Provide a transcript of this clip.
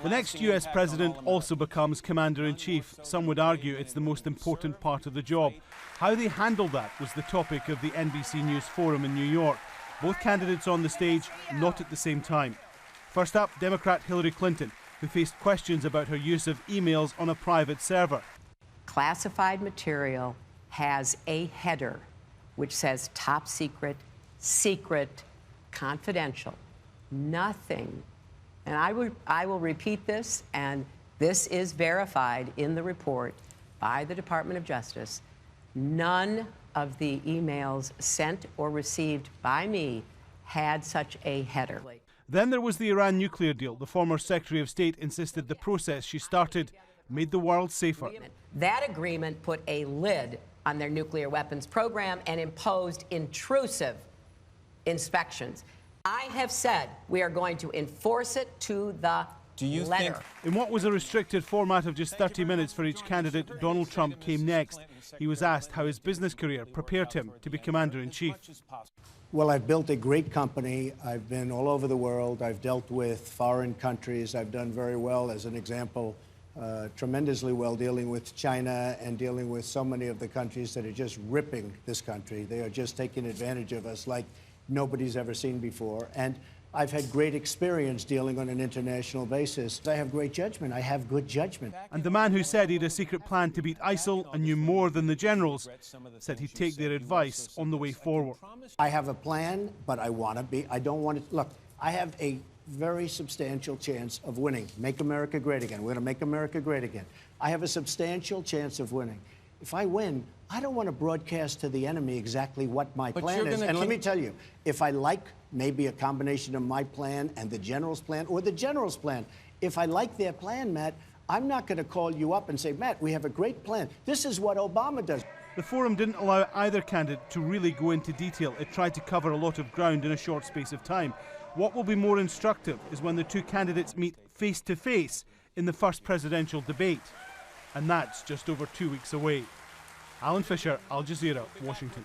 The next US president also becomes commander-in-chief. Some would argue it's the most important part of the job. How they handled that was the topic of the NBC News Forum in New York. Both candidates on the stage, not at the same time. First up, Democrat Hillary Clinton, who faced questions about her use of emails on a private server. Classified material has a header which says top secret, secret, confidential. Nothing. And I will repeat this, and this is verified in the report by the Department of Justice. None of the emails sent or received by me had such a header. Then there was the Iran nuclear deal. The former Secretary of State insisted the process she started made the world safer. That agreement put a lid on their nuclear weapons program and imposed intrusive inspections. I have said we are going to enforce it to the letter. In what was a restricted format of just 30 minutes for each candidate, Donald Trump came next. He was asked how his business career prepared him to be commander-in-chief. Well, I've built a great company. I've been all over the world. I've dealt with foreign countries. I've done very well, as an example, tremendously well dealing with China and dealing with so many of the countries that are just ripping this country. They are just taking advantage of us like nobody's ever seen before. And I've had great experience dealing on an international basis. I have great judgment. I have good judgment. And the man who said he had a secret plan to beat ISIL and knew more than the generals said he'd take their advice on the way forward. I have a plan, but I don't want to, look, I have a very substantial chance of winning. Make America great again. We're going to make America great again. I have a substantial chance of winning. If I win, I don't want to broadcast to the enemy exactly what my plan is. And let me tell you, if I like maybe a combination of my plan and the general's plan, or the general's plan, if I like their plan, Matt, I'm not going to call you up and say, Matt, we have a great plan. This is what Obama does. The forum didn't allow either candidate to really go into detail. It tried to cover a lot of ground in a short space of time. What will be more instructive is when the two candidates meet face-to-face in the first presidential debate. And that's just over 2 weeks away. Alan Fisher, Al Jazeera, Washington.